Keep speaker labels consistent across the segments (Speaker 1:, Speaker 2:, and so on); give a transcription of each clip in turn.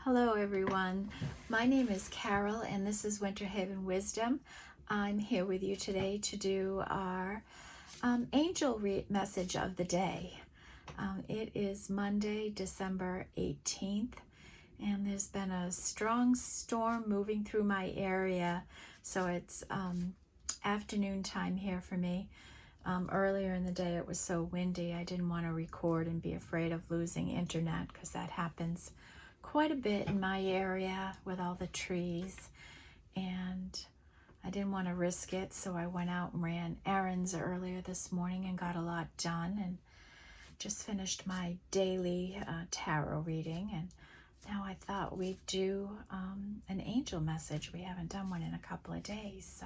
Speaker 1: Hello everyone, my name is Carol and this is Winter Haven Wisdom. I'm here with you today to do our angel message of the day. It is Monday, December 18th, and there's been a strong storm moving through my area, so it's afternoon time here for me. Earlier in the day it was so windy I didn't want to record and be afraid of losing internet, because that happens quite a bit in my area with all the trees, and I didn't want to risk it, so I went out and ran errands earlier this morning and got a lot done, and just finished my daily tarot reading. And now I thought we'd do an angel message. We haven't done one in a couple of days, so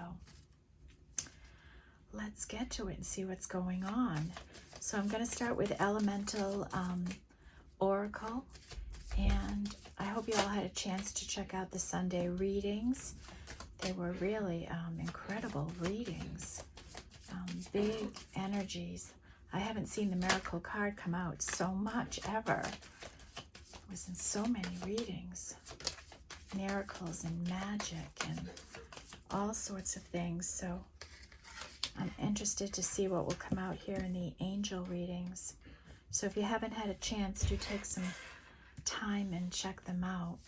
Speaker 1: let's get to it and see what's going on. So I'm going to start with Elemental Oracle, and I hope you all had a chance to check out the Sunday readings. They were really incredible readings, big energies. I haven't seen the Miracle card come out so much ever. It was in so many readings. Miracles and magic and all sorts of things. So I'm interested to see what will come out here in the angel readings. So if you haven't had a chance, do take some time and check them out.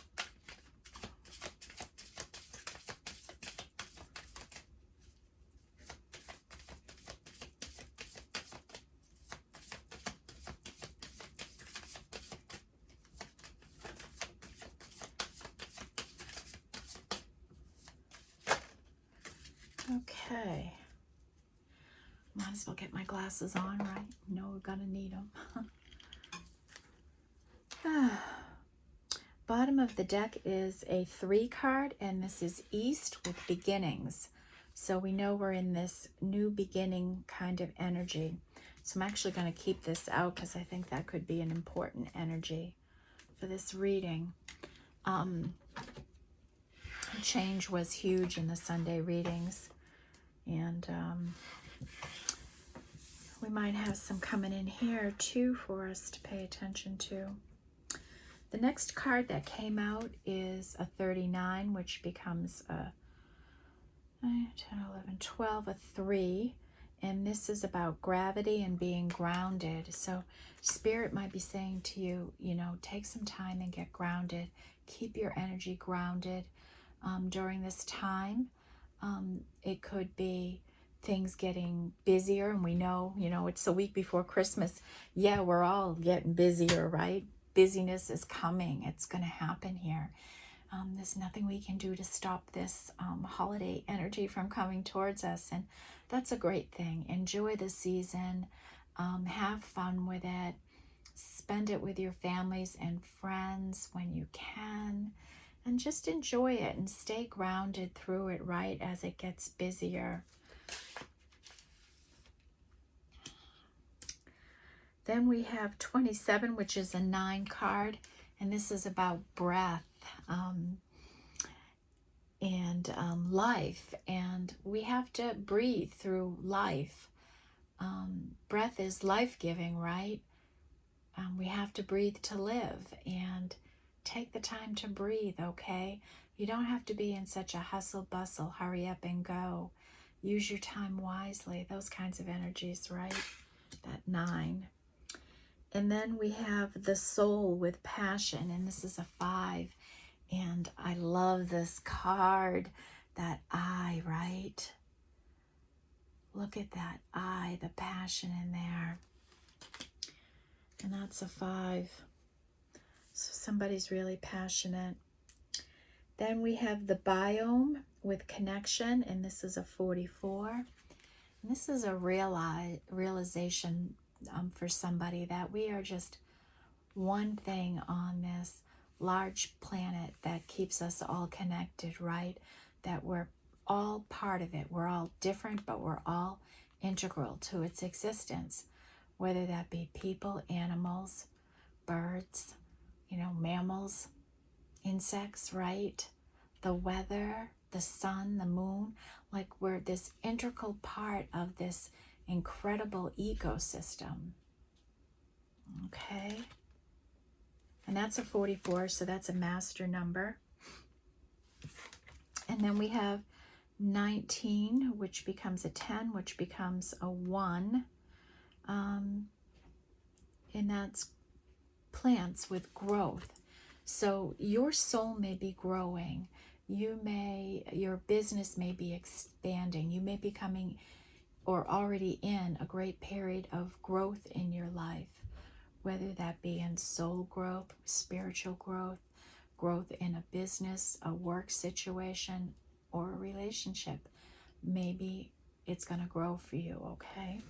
Speaker 1: Okay. Might as well get my glasses on, right? You know we're gonna need them. Bottom of the deck is a 3 card, and this is East with beginnings. So we know we're in this new beginning kind of energy. So I'm actually going to keep this out because I think that could be an important energy for this reading. Change was huge in the Sunday readings, and we might have some coming in here too for us to pay attention to. The next card that came out is a 39, which becomes a 10, 11, 12, a 3. And this is about gravity and being grounded. So Spirit might be saying to you, take some time and get grounded. Keep your energy grounded during this time. It could be things getting busier, and we know, it's a week before Christmas. Yeah, we're all getting busier, right? Busyness is coming. It's going to happen here. There's nothing we can do to stop this holiday energy from coming towards us, and that's a great thing. Enjoy the season. Have fun with it. Spend it with your families and friends when you can, and just enjoy it and stay grounded through it, right, as it gets busier. Then we have 27, which is a 9 card, and this is about breath and life, and we have to breathe through life. Breath is life-giving, right? We have to breathe to live, and take the time to breathe, okay? You don't have to be in such a hustle bustle, hurry up and go. Use your time wisely, those kinds of energies, right? That 9. And then we have the Soul with passion, and this is a 5. And I love this card, that eye, right? Look at that eye, the passion in there. And that's a 5. So somebody's really passionate. Then we have the Biome with connection, and this is a 44. And this is a realization for somebody that we are just one thing on this large planet that keeps us all connected, right? That we're all part of it. We're all different, but we're all integral to its existence, whether that be people, animals, birds, mammals, insects, right? The weather, the sun, the moon, like we're this integral part of this incredible ecosystem. Okay. And that's a 44, so that's a master number. And then we have 19, which becomes a 10, which becomes a 1. And that's plants with growth. So your soul may be growing. Your business may be expanding. You may be coming or already in a great period of growth in your life, whether that be in soul growth, spiritual growth, growth in a business, a work situation, or a relationship. Maybe it's going to grow for you, okay?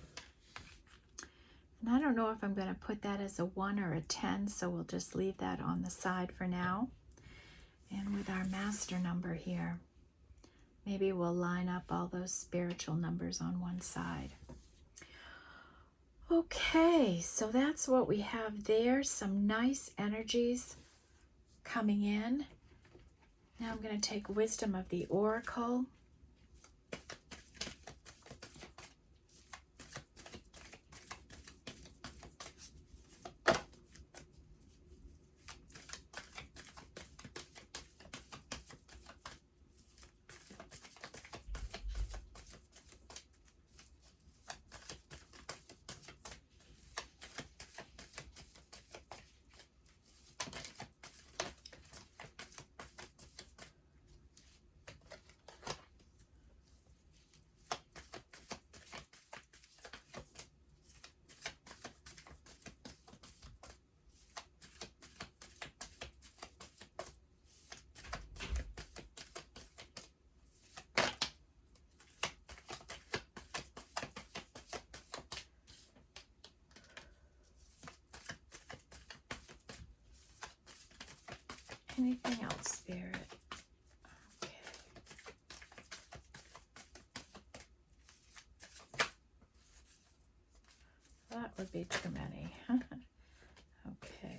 Speaker 1: And I don't know if I'm going to put that as a 1 or a 10, so we'll just leave that on the side for now. And with our master number here, maybe we'll line up all those spiritual numbers on one side. Okay, so that's what we have there. Some nice energies coming in. Now I'm going to take Wisdom of the Oracle. Anything else, Spirit? Okay. That would be too many. Okay.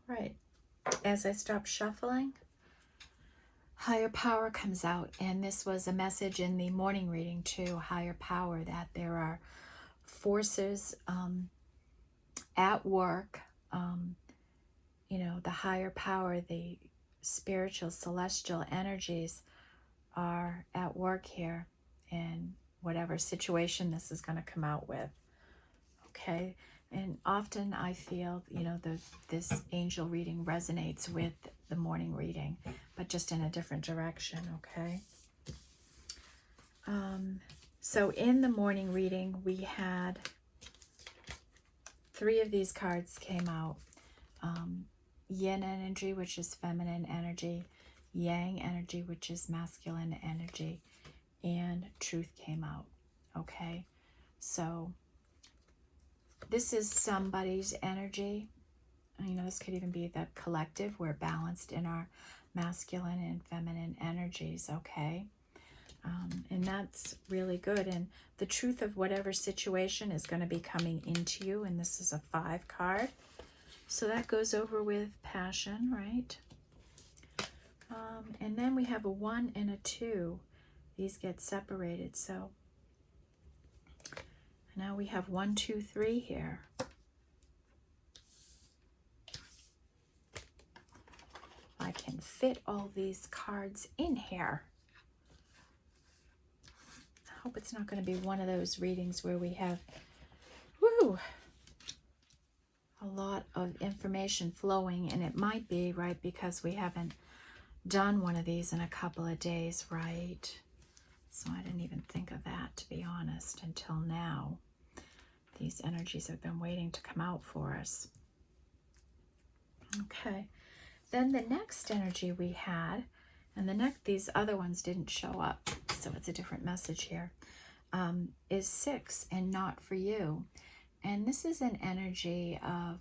Speaker 1: Right. As I stop shuffling, higher power comes out, and this was a message in the morning reading too, higher power, that there are forces at work, you know, the higher power, the spiritual celestial energies are at work here in whatever situation this is going to come out with. Okay. And often I feel, you know, this angel reading resonates with the morning reading, but just in a different direction, okay? So in the morning reading, we had 3 of these cards came out. Yin energy, which is feminine energy, yang energy, which is masculine energy, and truth came out, okay? So this is somebody's energy. You know, this could even be the collective. We're balanced in our masculine and feminine energies, okay? And that's really good. And the truth of whatever situation is going to be coming into you. And this is a 5 card. So that goes over with passion, right? And then we have a 1 and a 2. These get separated. So now we have 1, 2, 3 here. I can fit all these cards in here. I hope it's not going to be one of those readings where we have, a lot of information flowing, and it might be, right, because we haven't done one of these in a couple of days, right? So I didn't even think of that, to be honest, until now. These energies have been waiting to come out for us. Okay. Then the next energy we had, and these other ones didn't show up, so it's a different message here, is 6 and not for you. And this is an energy of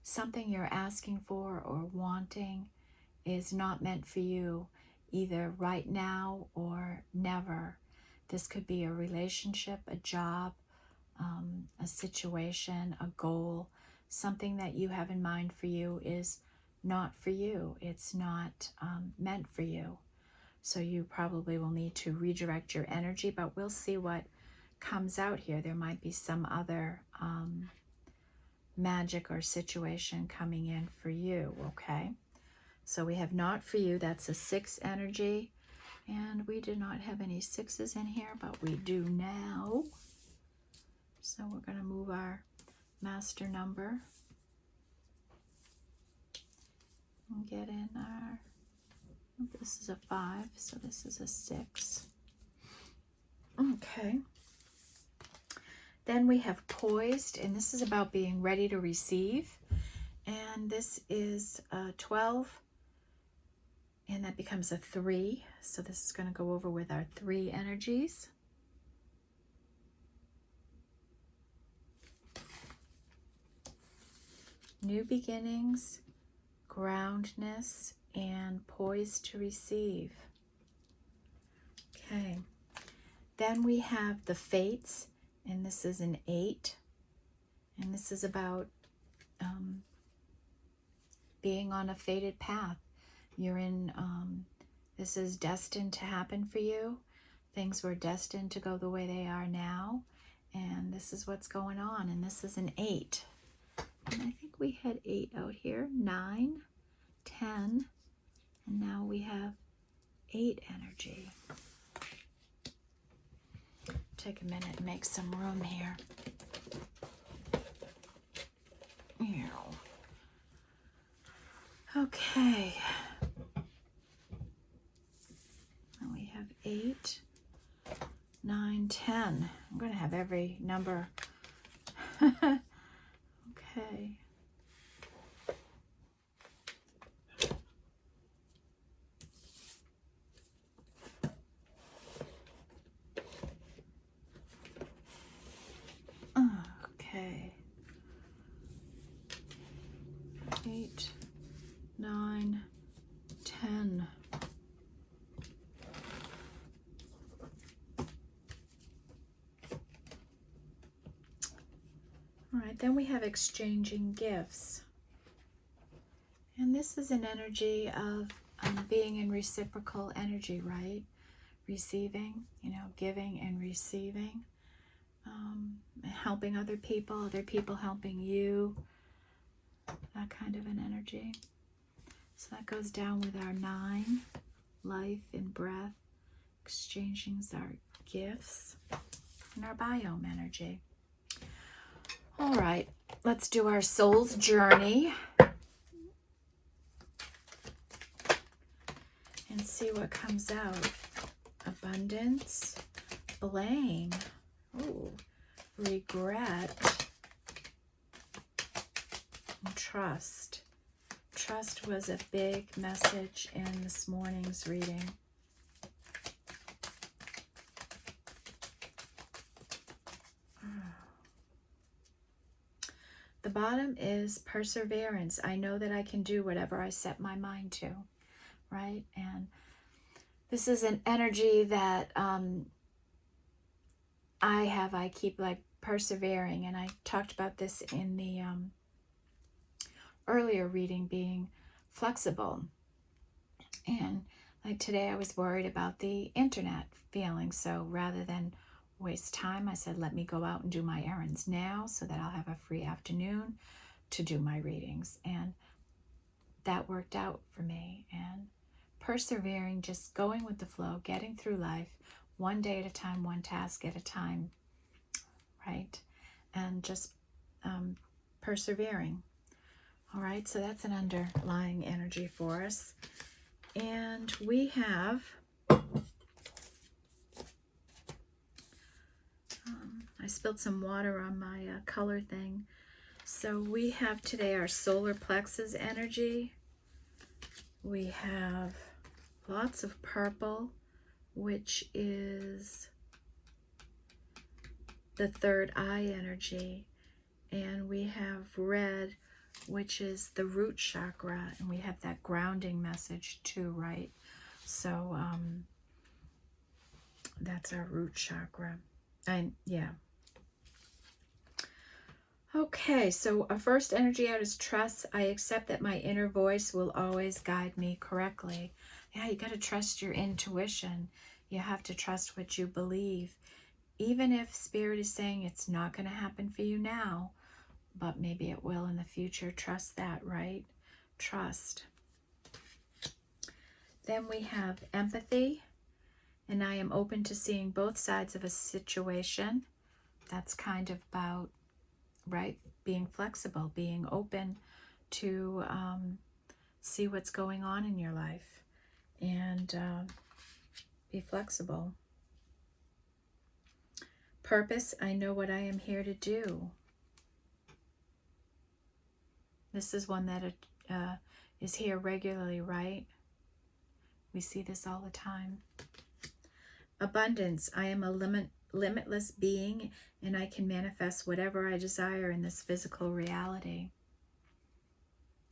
Speaker 1: something you're asking for or wanting is not meant for you, either right now or never. This could be a relationship, a job, a situation, a goal. Something that you have in mind for you is not for you. It's not meant for you. So you probably will need to redirect your energy, but we'll see what comes out here. There might be some other magic or situation coming in for you, okay? So we have not for you. That's a 6 energy. And we do not have any 6s in here, but we do now. So we're going to move our master number and get in our, this is a 5, so this is a 6. Okay. Then we have poised, and this is about being ready to receive. And this is a 12, and that becomes a 3. So this is going to go over with our 3 energies. New beginnings, groundness, and poised to receive. Okay. Then we have the fates, and this is an 8. And this is about being on a fated path. You're in, this is destined to happen for you. Things were destined to go the way they are now. And this is what's going on. And this is an 8. And I think we had 8 out here. 9, 10, and now we have 8 energy. Take a minute and make some room here. Okay. And we have 8, 9, 10. I'm going to have every number. Okay. Okay. 8, 9, 10. All right, then we have exchanging gifts. And this is an energy of being in reciprocal energy, right? Receiving, you know, giving and receiving. Helping other people helping you. That kind of an energy. So that goes down with our 9, life and breath. Exchanging our gifts and our biome energy. All right, let's do our soul's journey and see what comes out. Abundance, blame, ooh, regret, and trust. Trust was a big message in this morning's reading. The bottom is perseverance. I know that I can do whatever I set my mind to, right? And this is an energy that I keep like persevering. And I talked about this in the earlier reading, being flexible. And like today I was worried about the internet failing. So rather than waste time, I said, let me go out and do my errands now so that I'll have a free afternoon to do my readings. And that worked out for me. And persevering, just going with the flow, getting through life one day at a time, one task at a time, right? And just persevering. All right, so that's an underlying energy for us. And we have I spilled some water on my color thing. So we have today our solar plexus energy. We have lots of purple, which is the third eye energy. And we have red, which is the root chakra. And we have that grounding message too, right? So that's our root chakra. And yeah. Okay, so our first energy out is trust. I accept that my inner voice will always guide me correctly. Yeah, you got to trust your intuition. You have to trust what you believe. Even if Spirit is saying it's not going to happen for you now, but maybe it will in the future. Trust that, right? Trust. Then we have empathy, and I am open to seeing both sides of a situation. That's kind of about, right, being flexible, being open to see what's going on in your life, and be flexible. Purpose, I know what I am here to do. This is one that is here regularly, right? We see this all the time. Abundance, I am a limitless being, and I can manifest whatever I desire in this physical reality.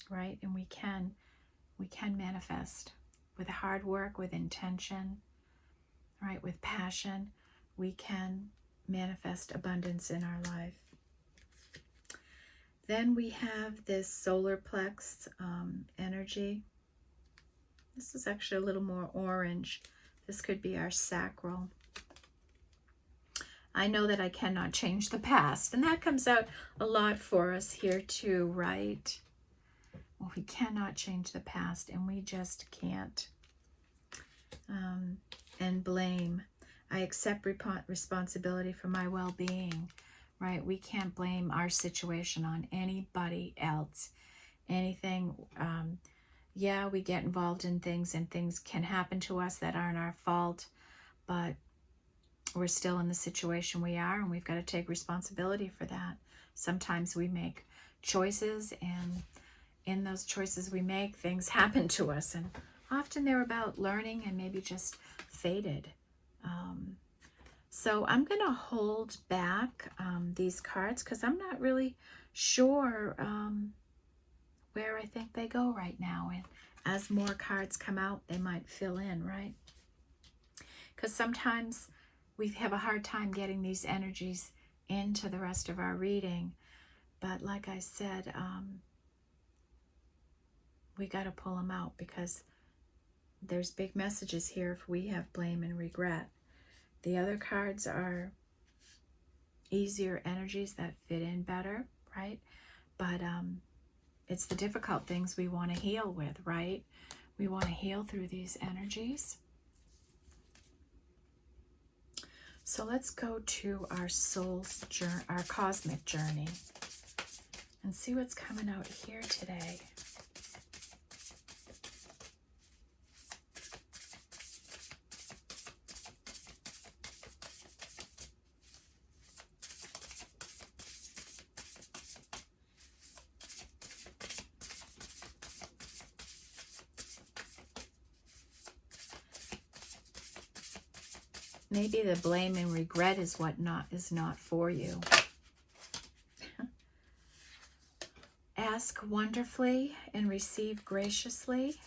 Speaker 1: Right? And we can manifest with hard work, with intention, right? With passion, we can manifest abundance in our life. Then we have this solar plex energy. This is actually a little more orange. This could be our sacral. I know that I cannot change the past, and that comes out a lot for us here too, right? Well, we cannot change the past, and we just can't. And blame. I accept responsibility for my well-being, right? We can't blame our situation on anybody else. Anything, yeah, we get involved in things, and things can happen to us that aren't our fault, but we're still in the situation we are, and we've got to take responsibility for that. Sometimes we make choices, and in those choices we make, things happen to us, and often they're about learning and maybe just faded. So I'm going to hold back these cards because I'm not really sure where I think they go right now. And as more cards come out, they might fill in, right? Because sometimes we have a hard time getting these energies into the rest of our reading. But like I said, we got to pull them out because there's big messages here if we have blame and regret. The other cards are easier energies that fit in better, right? But it's the difficult things we want to heal with, right? We want to heal through these energies. So let's go to our soul's journey, our cosmic journey, and see what's coming out here today. Maybe the blame and regret is what is not for you. Ask wonderfully and receive graciously.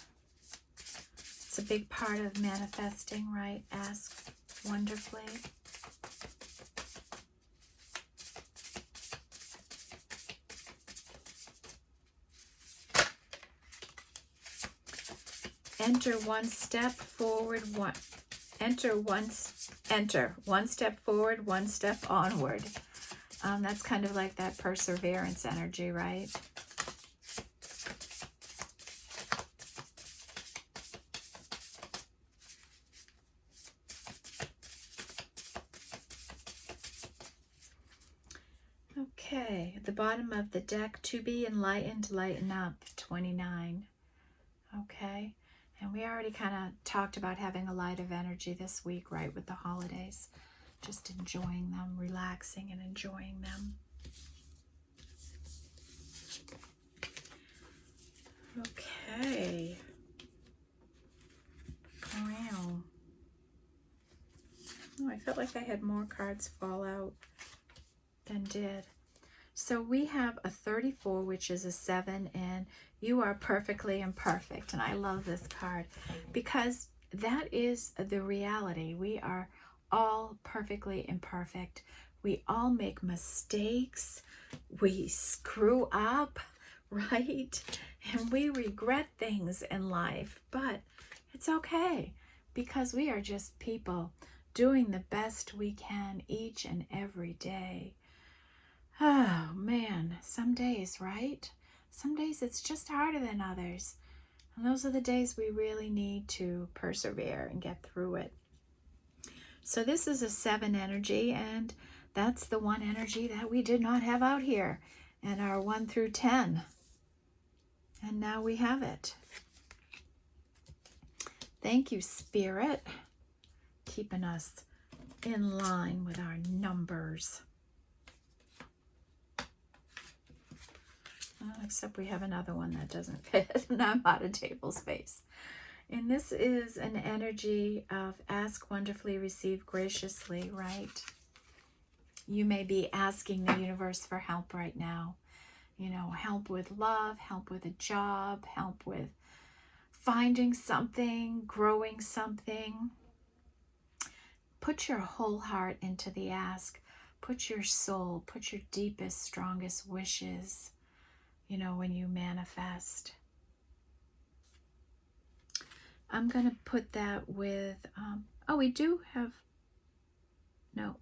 Speaker 1: It's a big part of manifesting, right? Ask wonderfully. Enter one step forward, enter one step forward, one step onward. That's kind of like that perseverance energy, right? Okay, at the bottom of the deck, to be enlightened, lighten up, 29. Okay. And we already kind of talked about having a light of energy this week, right, with the holidays. Just enjoying them, relaxing and enjoying them. Okay. Wow. Oh, I felt like I had more cards fall out than did. So we have a 34, which is a 7, and you are perfectly imperfect. And I love this card because that is the reality. We are all perfectly imperfect. We all make mistakes. We screw up, right? And we regret things in life. But It's okay, because we are just people doing the best we can each and every day. Oh man, some days, right? Some days it's just harder than others. And those are the days we really need to persevere and get through it. So this is a 7 energy, and that's the one energy that we did not have out here in our 1 through 10. And now we have it. Thank you, Spirit, keeping us in line with our numbers. Except we have another one that doesn't fit, and I'm out of table space. And this is an energy of ask wonderfully, receive graciously, right? You may be asking the universe for help right now. You know, help with love, help with a job, help with finding something, growing something. Put your whole heart into the ask. Put your soul, put your deepest, strongest wishes, you know, when you manifest. I'm going to put that with, oh, we do have, no.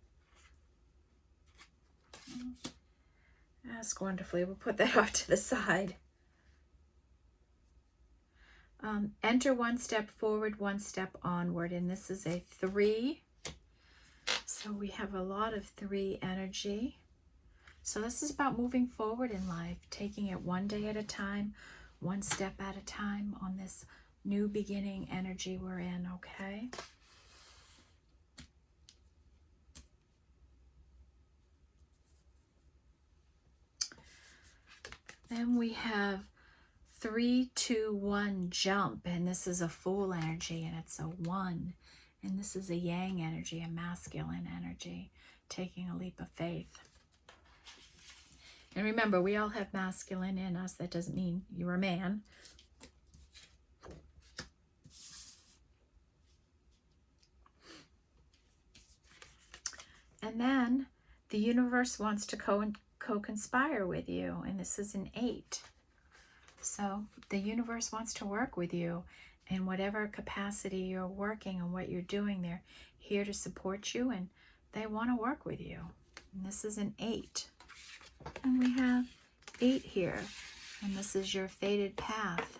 Speaker 1: Ask wonderfully. We'll put that off to the side. Enter one step forward, one step onward. And this is a 3. So we have a lot of 3 energy. So this is about moving forward in life, taking it one day at a time, one step at a time on this new beginning energy we're in, okay? Then we have 3, 2, 1, jump, and this is a Fool energy, and it's a 1. And this is a Yang energy, a masculine energy, taking a leap of faith. And remember, we all have masculine in us. That doesn't mean you're a man. And then the universe wants to co-conspire with you, and this is an 8. So the universe wants to work with you in whatever capacity you're working and what you're doing. They're here to support you, and they want to work with you. And this is an 8. And we have 8 here, and this is your fated path.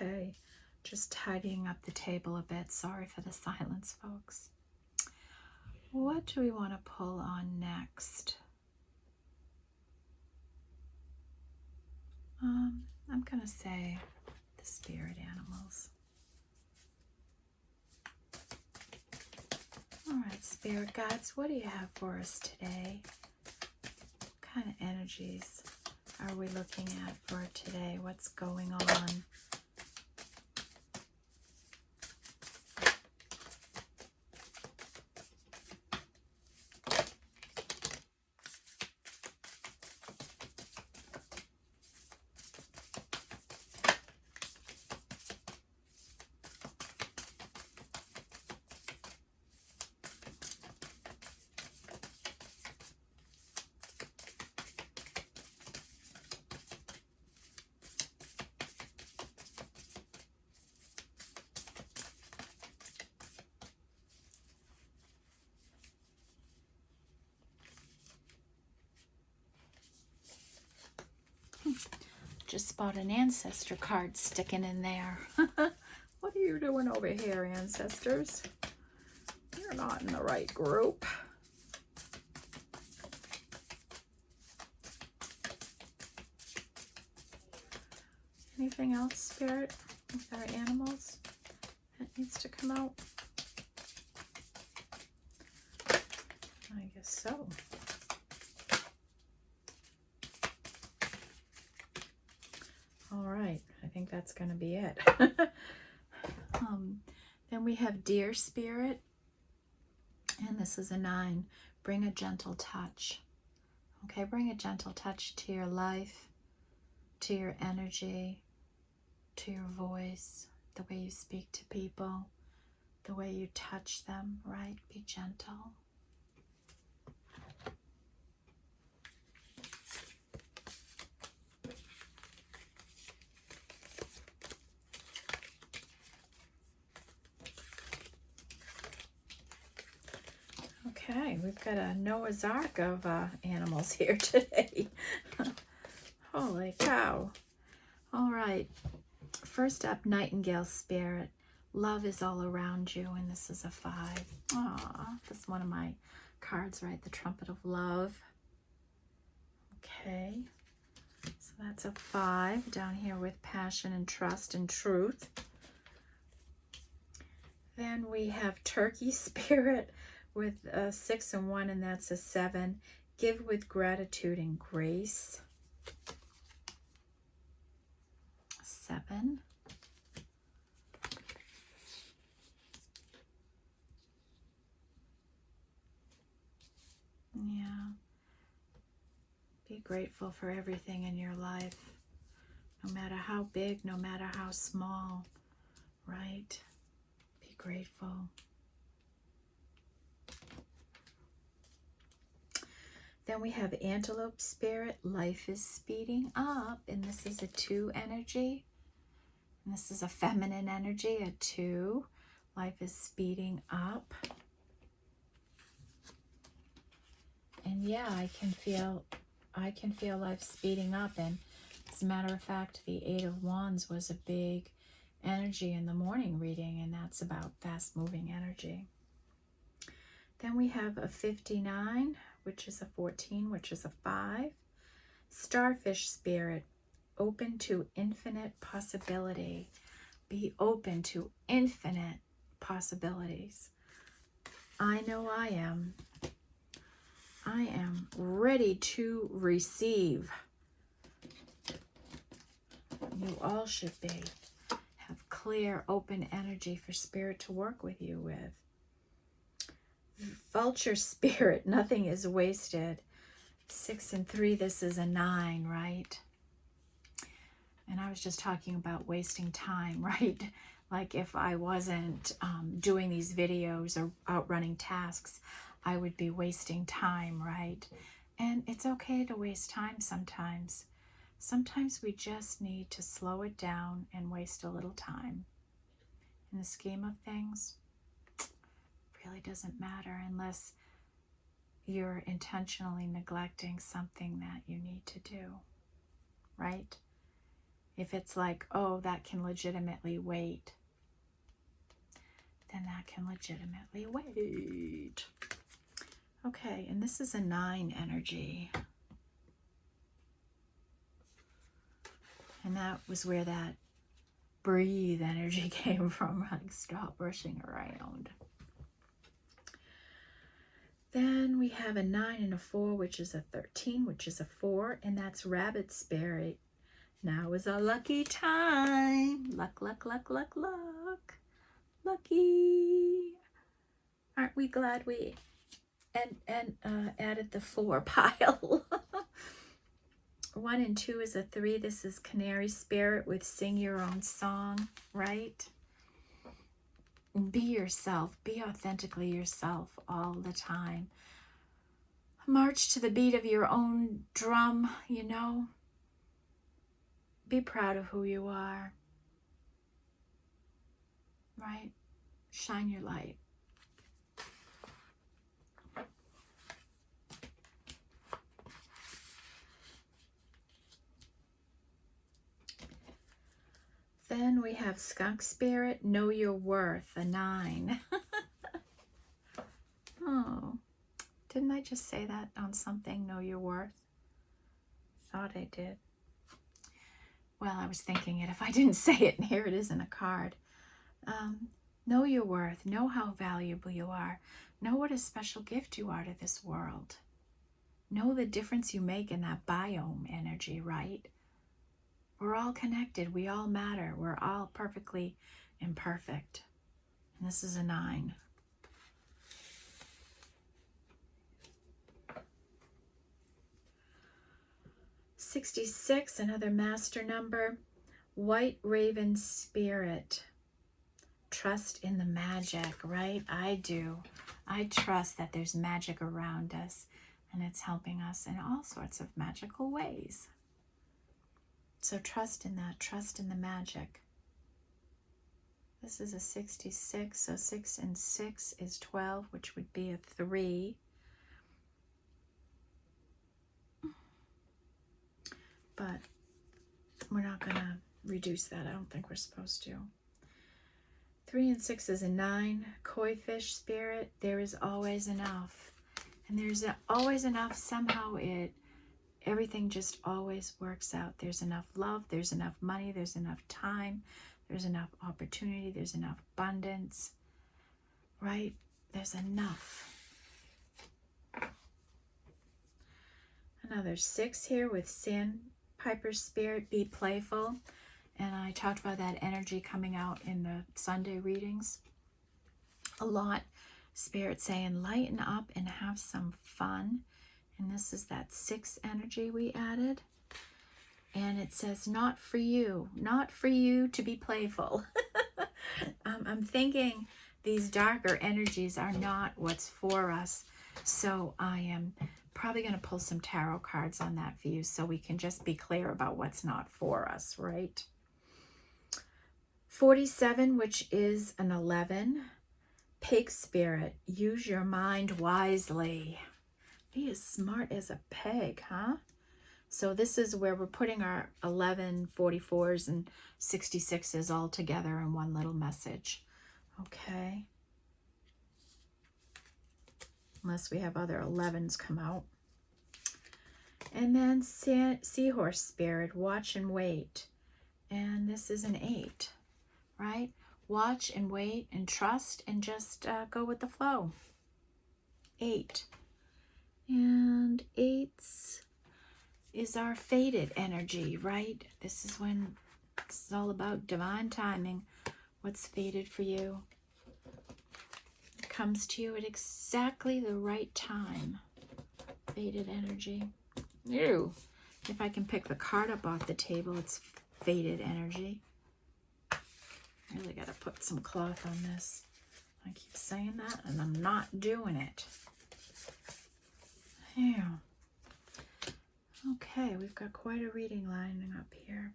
Speaker 1: Okay, just tidying up the table a bit. Sorry for the silence, folks. What do we want to pull on next? I'm going to say the spirit animals. All right, spirit guides, what do you have for us today? What kind of energies are we looking at for today? What's going on? Just spot an ancestor card sticking in there. What are you doing over here, ancestors? You're not in the right group. Anything else, Spirit? Is there animals that needs to come out? I guess so. All right, I think that's going to be it. Then we have Deer Spirit, and this is a 9. Bring a gentle touch. Okay, bring a gentle touch to your life, to your energy, to your voice, the way you speak to people, the way you touch them, right? Be gentle. Okay, we've got a Noah's Ark of animals here today. Holy cow. All right. First up, Nightingale Spirit. Love is all around you, and this is a 5. Aw, this is one of my cards, right? The Trumpet of Love. Okay. So that's a 5 down here with passion and trust and truth. Then we have Turkey Spirit with a 6 and 1, and that's a 7. Give with gratitude and grace. 7. Yeah. Be grateful for everything in your life, no matter how big, no matter how small, right? Be grateful. Then we have Antelope Spirit. Life is speeding up, and this is a 2 energy. And this is a feminine energy, a 2. Life is speeding up. And yeah, I can feel life speeding up. And as a matter of fact, the 8 of Wands was a big energy in the morning reading, and that's about fast-moving energy. Then we have a 59, which is a 14, which is a 5. Starfish Spirit, open to infinite possibility. Be open to infinite possibilities. I know I am. I am ready to receive. You all should be. Have clear, open energy for Spirit to work with you with. Vulture Spirit, nothing is wasted. 6 and 3, this is a 9, right? And I was just talking about wasting time, right? Like if I wasn't doing these videos or out running tasks, I would be wasting time, right? And it's okay to waste time sometimes. Sometimes we just need to slow it down and waste a little time. In the scheme of things, really doesn't matter unless you're intentionally neglecting something that you need to do, right? If it's like, oh, that can legitimately wait, then that can legitimately wait. Okay, and this is a 9 energy. And that was where that breathe energy came from, like stop rushing around. Then we have a 9 and a 4, which is a 13, which is a 4, and that's Rabbit Spirit. Now is a lucky time. Luck, luck, luck, luck, luck. Lucky. Aren't we glad we added the 4 pile? 1 and 2 is a 3. This is Canary Spirit with Sing Your Own Song, right? Be yourself. Be authentically yourself all the time. March to the beat of your own drum, you know. Be proud of who you are, right? Shine your light. Then we have Skunk Spirit, Know Your Worth, a 9. Oh, didn't I just say that on something, Know Your Worth? Thought I did. well, I was thinking it if I didn't say it, and here it is in a card. Know your worth. Know how valuable you are. Know what a special gift you are to this world. Know the difference you make in that biome energy, right? We're all connected. We all matter. We're all perfectly imperfect. And this is a 9. $66, another master number. White Raven Spirit. Trust in the magic, right? I do. I trust that there's magic around us, and it's helping us in all sorts of magical ways. So trust in that. Trust in the magic. This is a 66, so 6 and 6 is 12, which would be a 3. But we're not going to reduce that. I don't think we're supposed to. 3 and 6 is a 9. Koi fish spirit, there is always enough. And there's always enough. Somehow everything just always works out. There's enough love, there's enough money, there's enough time, there's enough opportunity, there's enough abundance, right? There's enough. Another 6 here with Sandpiper spirit, be playful. And I talked about that energy coming out in the Sunday readings a lot. Spirit saying lighten up and have some fun. And this is that 6 energy we added. And it says, not for you to be playful. I'm thinking these darker energies are not what's for us. So I am probably going to pull some tarot cards on that for you so we can just be clear about what's not for us, right? 47, which is an 11. Pig spirit, use your mind wisely. Be as smart as a pig, huh? So this is where we're putting our 11, 44s, and 66s all together in one little message. Okay. Unless we have other 11s come out. And then Seahorse spirit, watch and wait. And this is an 8, right? Watch and wait and trust and just go with the flow. 8. And 8s is our fated energy, right? This is when it's all about divine timing. What's fated for you? It comes to you at exactly the right time. Fated energy. Ew. If I can pick the card up off the table, it's fated energy. Really got to put some cloth on this. I keep saying that, and I'm not doing it. Yeah. Okay, we've got quite a reading lining up here.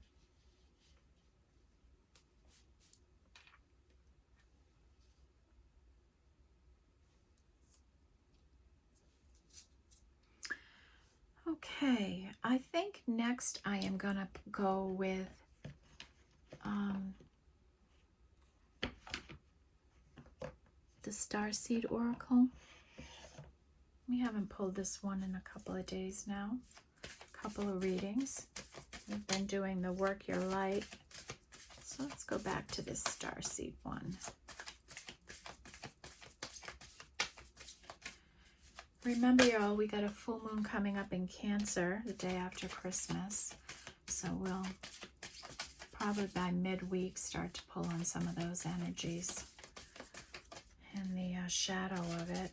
Speaker 1: Okay, I think next I am going to go with the Starseed Oracle. We haven't pulled this one in a couple of days now. A couple of readings. We've been doing the Work Your Light. So let's go back to this Starseed one. Remember, y'all, we got a full moon coming up in Cancer the day after Christmas. So we'll probably by midweek start to pull on some of those energies and the shadow of it.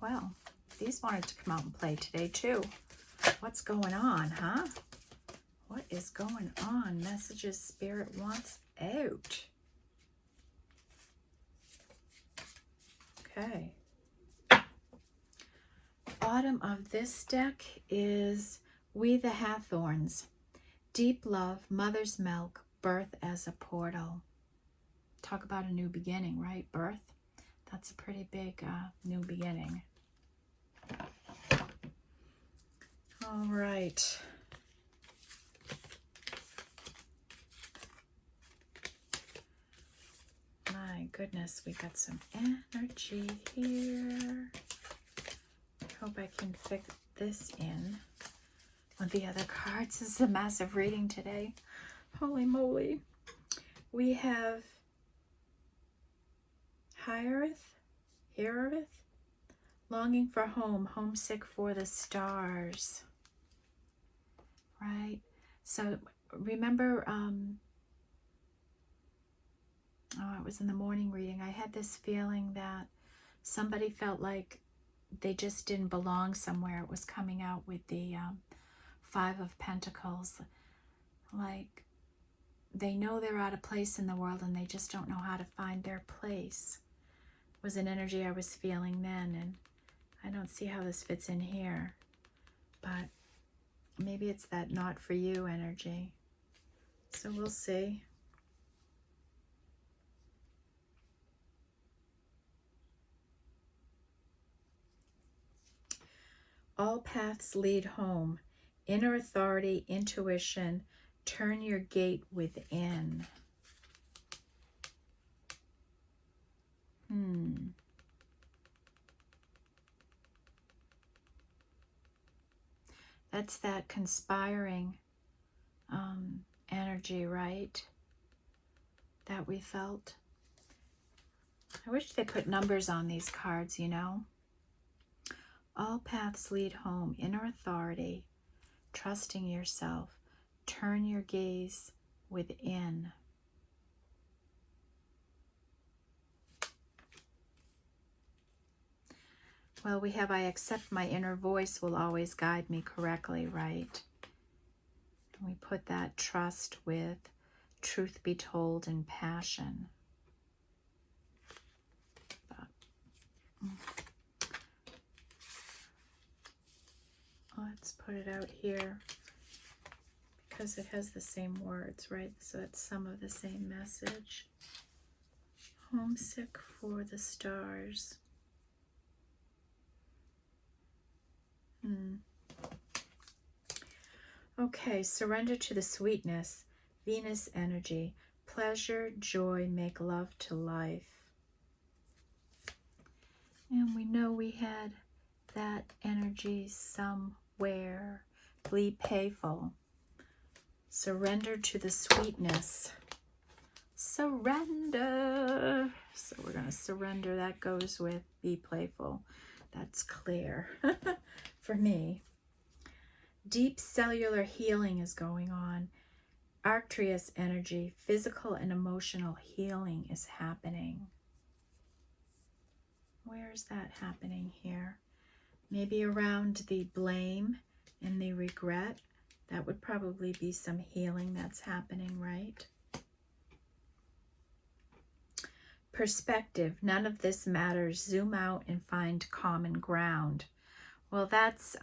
Speaker 1: Well, these wanted to come out and play today too. What's going on, huh? What is going on? Messages Spirit wants out. Okay. bottom of this deck is We the Hathorns. Deep love, mother's milk, birth as a portal. Talk about a new beginning, right? Birth. That's a pretty big new beginning. All right. My goodness, we got some energy here. I hope I can fit this in with the other cards. This is a massive reading today. Holy moly. We have Hierith, longing for home, homesick for the stars. Right? So remember, it was in the morning reading, I had this feeling that somebody felt like they just didn't belong somewhere. It was coming out with the Five of Pentacles. Like, they know they're out of place in the world and they just don't know how to find their place. It was an energy I was feeling then, and I don't see how this fits in here. But maybe it's that not for you energy. So we'll see. All paths lead home. Inner authority, intuition, turn your gate within. That's that conspiring energy, right? That we felt. I wish they put numbers on these cards, you know. All paths lead home. Inner authority, trusting yourself, turn your gaze within. Well, we have I accept my inner voice will always guide me correctly, right? And we put that trust with truth be told and passion. But, let's put it out here because it has the same words, right? So it's some of the same message. Homesick for the stars. Okay, surrender to the sweetness. Venus energy. Pleasure, joy, make love to life. And we know we had that energy somewhere. Be payful. Surrender to the sweetness. Surrender. So we're going to surrender. That goes with be playful. That's clear for me. Deep cellular healing is going on. Arcturus energy, physical and emotional healing is happening. Where is that happening here? Maybe around the blame and the regret. That would probably be some healing that's happening, right? Perspective. None of this matters. Zoom out and find common ground. Well, that's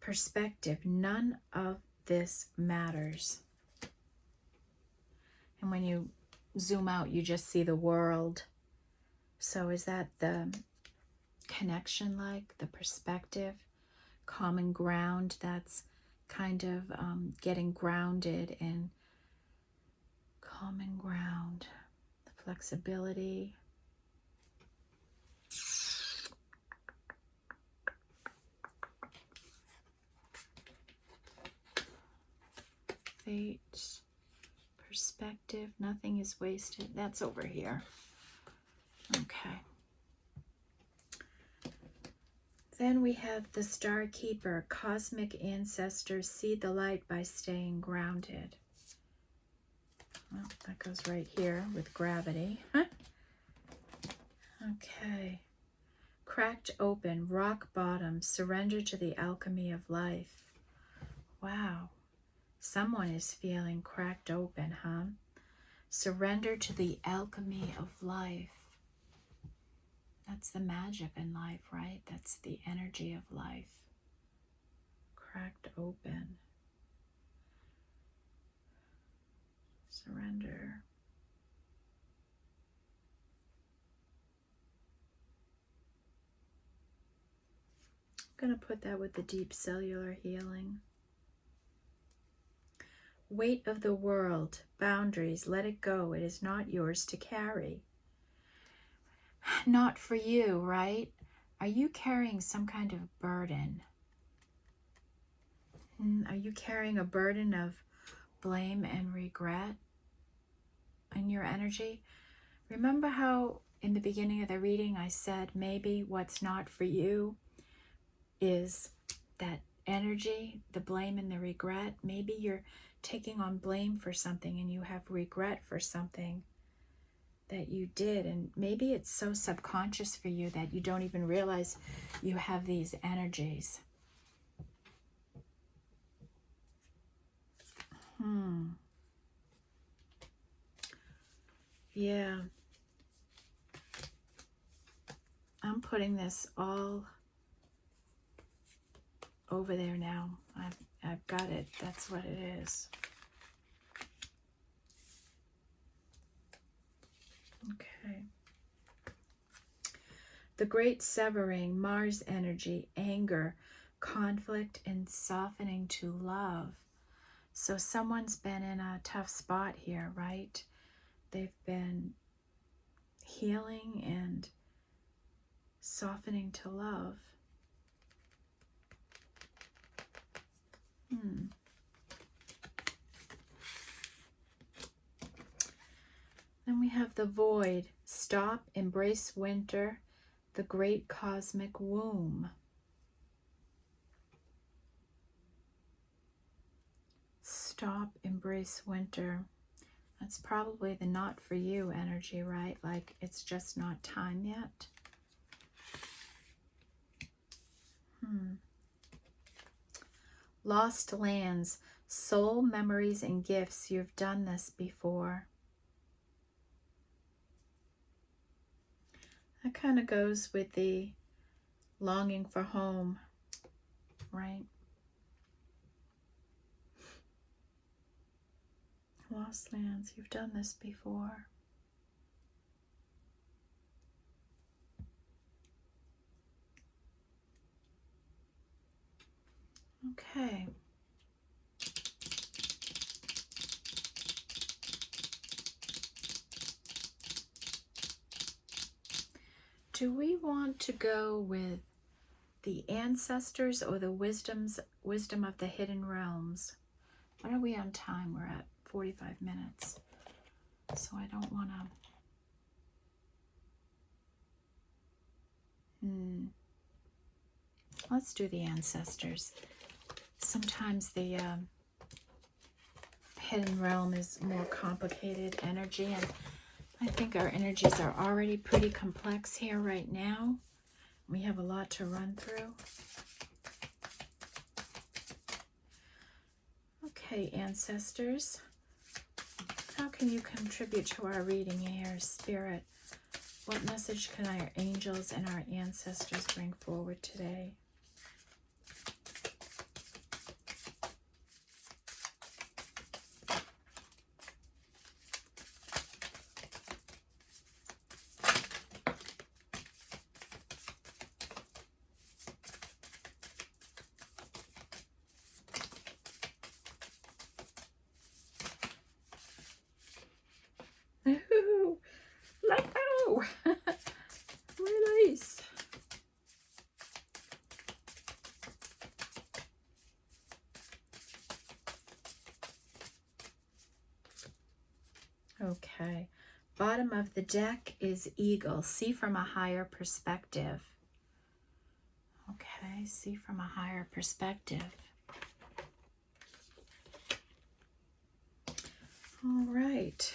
Speaker 1: perspective. None of this matters. And when you zoom out, you just see the world. So is that the connection, like the perspective? Common ground, that's kind of getting grounded in common ground. The flexibility. Fate. Perspective. Nothing is wasted. That's over here. Okay. Then we have the Star Keeper. Cosmic ancestors see the light by staying grounded. Well, that goes right here with gravity. Okay. Cracked open, rock bottom, surrender to the alchemy of life. Wow. Someone is feeling cracked open, huh? Surrender to the alchemy of life. That's the magic in life, right? That's the energy of life. Cracked open. Surrender. I'm going to put that with the deep cellular healing. Weight of the world, boundaries, let it go. It is not yours to carry. Not for you, right? Are you carrying some kind of burden? Are you carrying a burden of blame and regret in your energy? Remember how in the beginning of the reading I said maybe what's not for you is that energy, the blame and the regret. Maybe you're taking on blame for something and you have regret for something that you did, and maybe it's so subconscious for you that you don't even realize you have these energies. Yeah. I'm putting this all over there now. I've got it. That's what it is. Okay. The great severing, Mars energy, anger, conflict, and softening to love. So someone's been in a tough spot here, right? They've been healing and softening to love. Then we have the void, stop, embrace winter, the great cosmic womb. Stop, embrace winter. That's probably the not for you energy, right? Like it's just not time yet. Lost lands, soul memories and gifts. You've done this before. That kind of goes with the longing for home, right? Lost lands, you've done this before. Okay. Do we want to go with the ancestors or the wisdom of the hidden realms? What are we on time? We're at 45 minutes. So I don't want to... Let's do the ancestors. Sometimes the hidden realm is more complicated energy, and I think our energies are already pretty complex here right now. We have a lot to run through. Okay, ancestors, how can you contribute to our reading here, Spirit? What message can our angels and our ancestors bring forward today? Ooh, let go! Release! Okay, bottom of the deck is eagle. See from a higher perspective. Okay, see from a higher perspective. All right.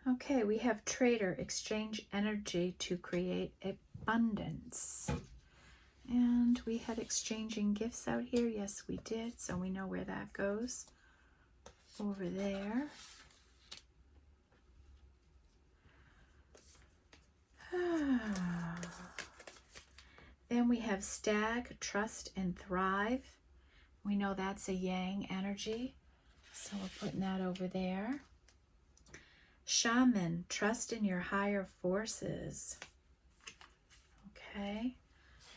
Speaker 1: Okay, we have trader, exchange energy to create a abundance. And we had exchanging gifts out here. Yes, we did. So we know where that goes. Over there. Then we have stag, trust, and thrive. We know that's a yang energy. So we're putting that over there. Shaman, trust in your higher forces. Okay.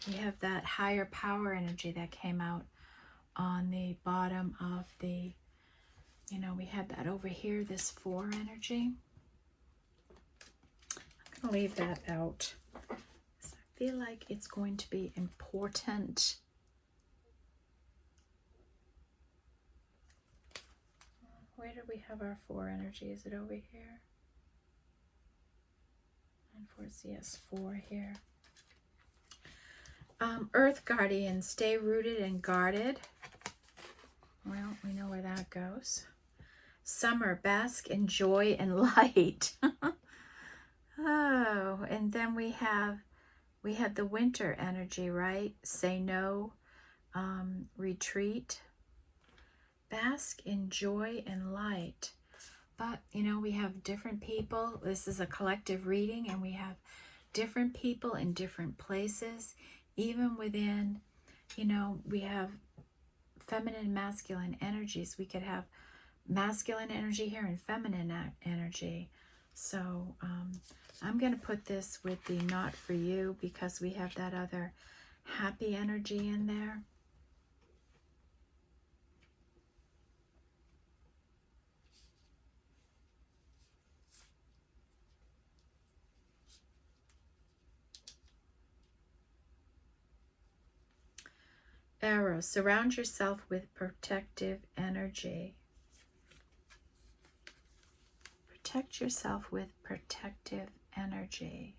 Speaker 1: We have that higher power energy that came out on the bottom of the, we had that over here, this 4 energy. I'm going to leave that out. So I feel like it's going to be important. Where do we have our 4 energy? Is it over here? And 4, yes, 4 here. Earth Guardian, stay rooted and guarded. Well, we know where that goes. Summer, bask in joy and light. Oh, and then we have the winter energy, right? Say no, retreat, bask in joy and light. But, we have different people. This is a collective reading, and we have different people in different places. Even within, we have feminine and masculine energies. We could have masculine energy here and feminine energy. So I'm going to put this with the not for you because we have that other happy energy in there. Arrow, surround yourself with protective energy. Protect yourself with protective energy.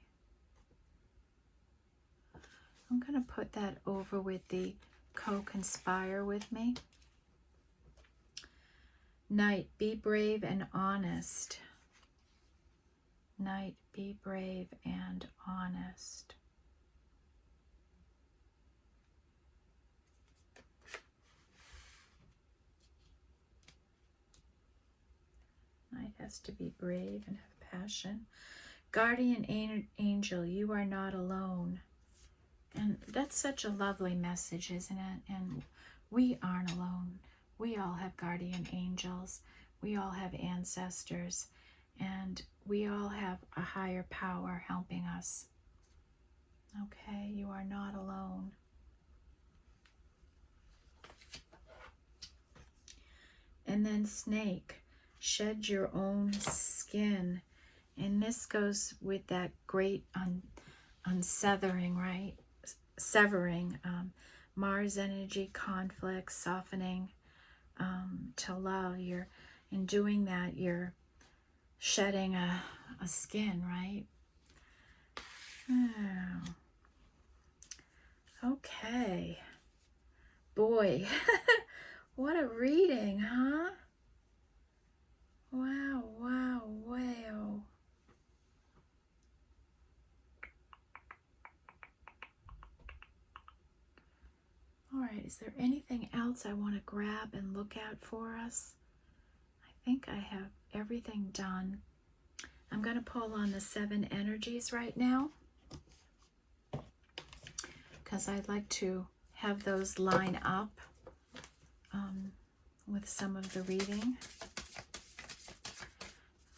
Speaker 1: I'm going to put that over with the co-conspire with me. Night, be brave and honest. Night, be brave and honest. Night has to be brave and have passion. Guardian angel, you are not alone. And that's such a lovely message, isn't it? And we aren't alone. We all have guardian angels. We all have ancestors. And we all have a higher power helping us. Okay, you are not alone. And then snake, shed your own skin. And this goes with that great unsevering, right? Severing, Mars energy, conflict, softening to love. In doing that, you're shedding a skin, right? Oh. Okay. Boy, what a reading, huh? Wow, wow, wow. All right, is there anything else I want to grab and look at for us? I think I have everything done. I'm going to pull on the 7 energies right now because I'd like to have those line up with some of the reading.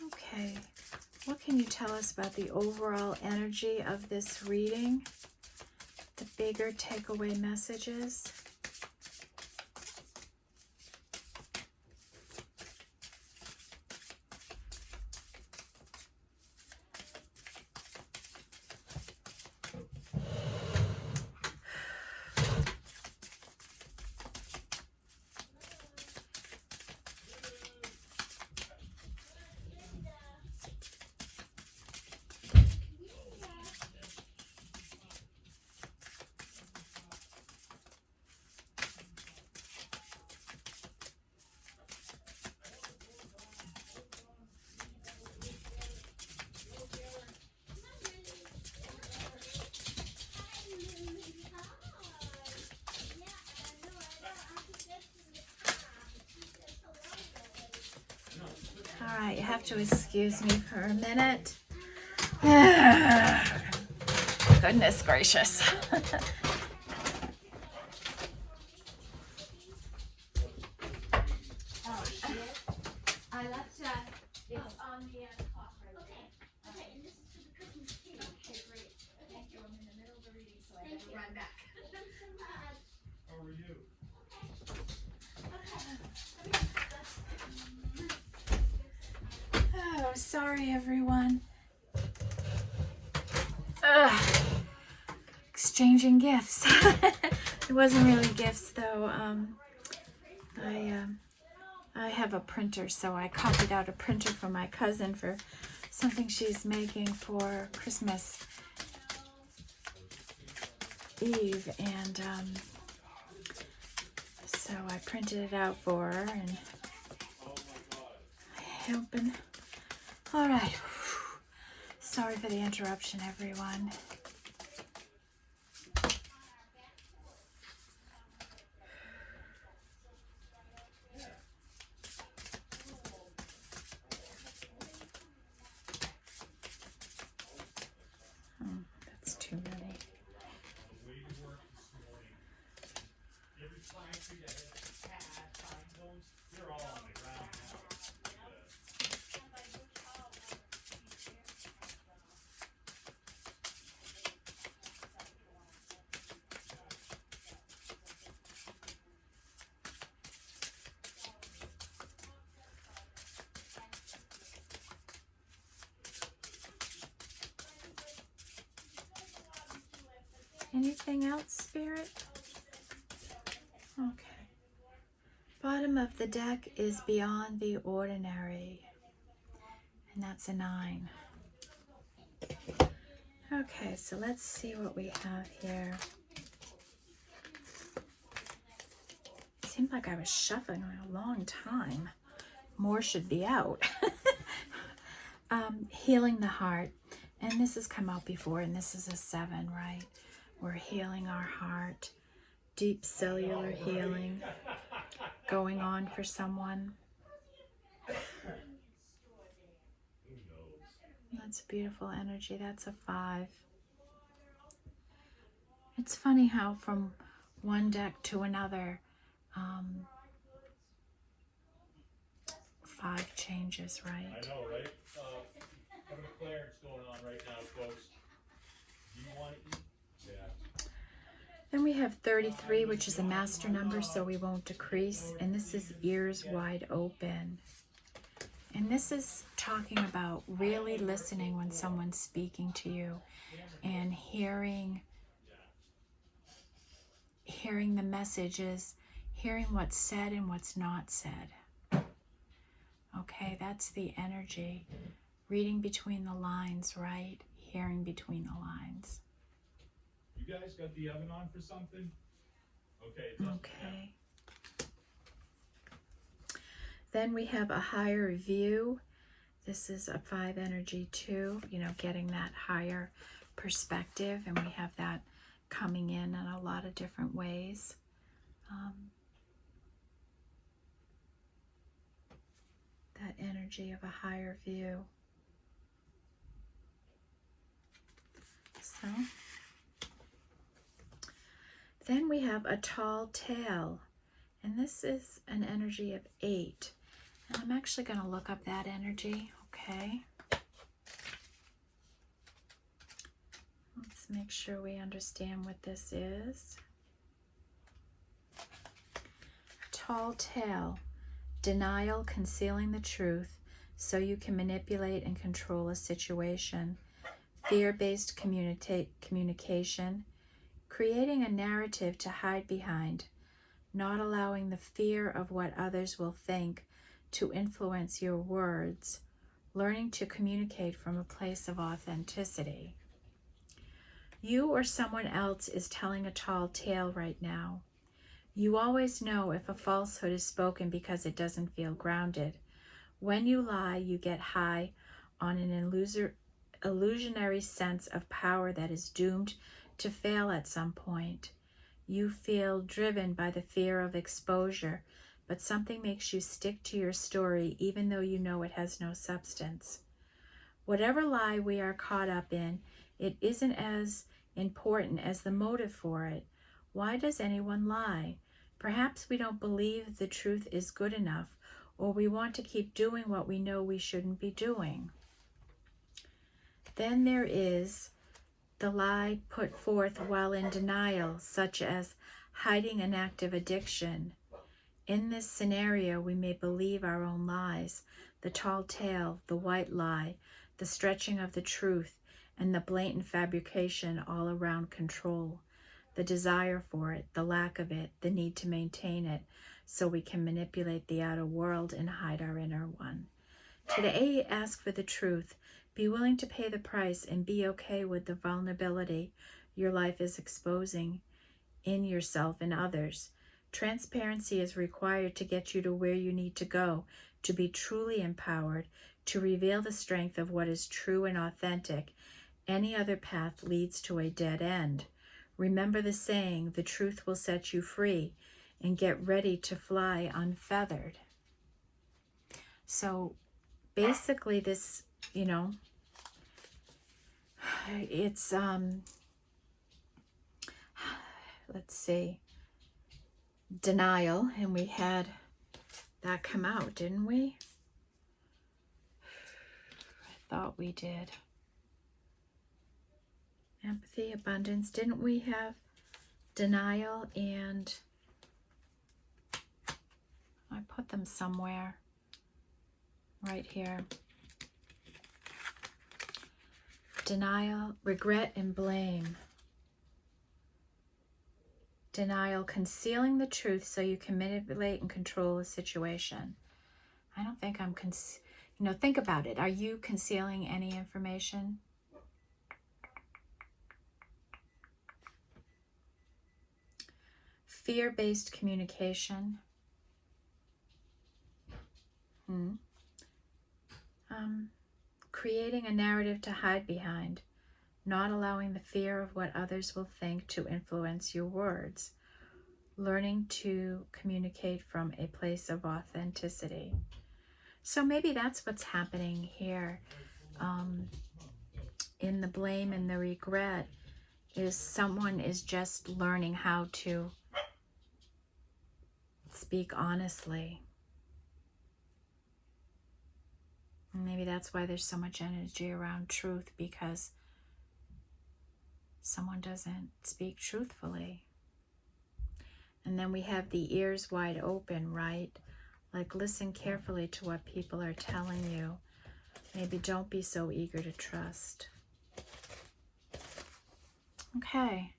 Speaker 1: Okay, what can you tell us about the overall energy of this reading? The bigger takeaway messages. right, you have to excuse me for a minute. Goodness gracious. I left it's on the clock right there. Okay, and this is for the Christmas tea. Okay, great. Thank you. I'm in the middle of a reading, so I better run back.
Speaker 2: How are you?
Speaker 1: Oh, sorry everyone. Ugh. Exchanging gifts. It wasn't really gifts though. I have a printer, so I copied out a printer for my cousin for something she's making for Christmas Eve, and so I printed it out for her, and I open. All right. Sorry for the interruption, everyone. That's too many.
Speaker 2: They're all on the ground now.
Speaker 1: Anything else, Spirit? Okay. Bottom of the deck is beyond the ordinary, and that's a 9. Okay, so let's see what we have here. It seemed like I was shuffling a long time. More should be out. Healing the heart. And this has come out before, and this is a 7, right? We're healing our heart. Deep cellular healing going on for someone. That's a beautiful energy. That's a 5. It's funny how from one deck to another, 5 changes, right?
Speaker 2: I know, right? Having a clearance going on right now, folks. Do you want to eat? Yeah.
Speaker 1: Then we have 33, which is a master number, so we won't decrease. And this is ears wide open. And this is talking about really listening when someone's speaking to you and hearing the messages, hearing what's said and what's not said. Okay, that's the energy. Reading between the lines, right? Hearing between the lines.
Speaker 2: You guys got the oven on for something? Okay. It's on.
Speaker 1: Okay. Then we have a higher view. This is a 5 energy too, you know, getting that higher perspective, and we have that coming in a lot of different ways. That energy of a higher view. So then we have a tall tale, and this is an energy of 8. And I'm actually going to look up that energy, okay? Let's make sure we understand what this is. Tall tale, denial, concealing the truth so you can manipulate and control a situation. Fear-based communication, creating a narrative to hide behind, not allowing the fear of what others will think to influence your words, learning to communicate from a place of authenticity. You or someone else is telling a tall tale right now. You always know if a falsehood is spoken because it doesn't feel grounded. When you lie, you get high on an illusionary sense of power that is doomed to fail at some point. You feel driven by the fear of exposure, but something makes you stick to your story even though you know it has no substance. Whatever lie we are caught up in, it isn't as important as the motive for it. Why does anyone lie? Perhaps we don't believe the truth is good enough, or we want to keep doing what we know we shouldn't be doing. Then there is the lie put forth while in denial, such as hiding an active addiction. In this scenario, we may believe our own lies, the tall tale, the white lie, the stretching of the truth, and the blatant fabrication all around control, the desire for it, the lack of it, the need to maintain it, so we can manipulate the outer world and hide our inner one. Today, ask for the truth. Be willing to pay the price and be okay with the vulnerability your life is exposing in yourself and others. Transparency is required to get you to where you need to go, to be truly empowered, to reveal the strength of what is true and authentic. Any other path leads to a dead end. Remember the saying, the truth will set you free, and get ready to fly unfeathered. So basically this, it's, let's see, denial, and we had that come out, didn't we? I thought we did. Empathy, abundance. Didn't we have denial and I put them somewhere right here. Denial, regret, and blame. Denial, concealing the truth so you can manipulate and control a situation. I don't think I'm, think about it. Are you concealing any information? Fear-based communication. Creating a narrative to hide behind. Not allowing the fear of what others will think to influence your words. Learning to communicate from a place of authenticity. So maybe that's what's happening here in the blame and the regret, is someone is just learning how to speak honestly. Maybe that's why there's so much energy around truth, because someone doesn't speak truthfully. And then we have the ears wide open, right? Like, listen carefully to what people are telling you. Maybe don't be so eager to trust. Okay.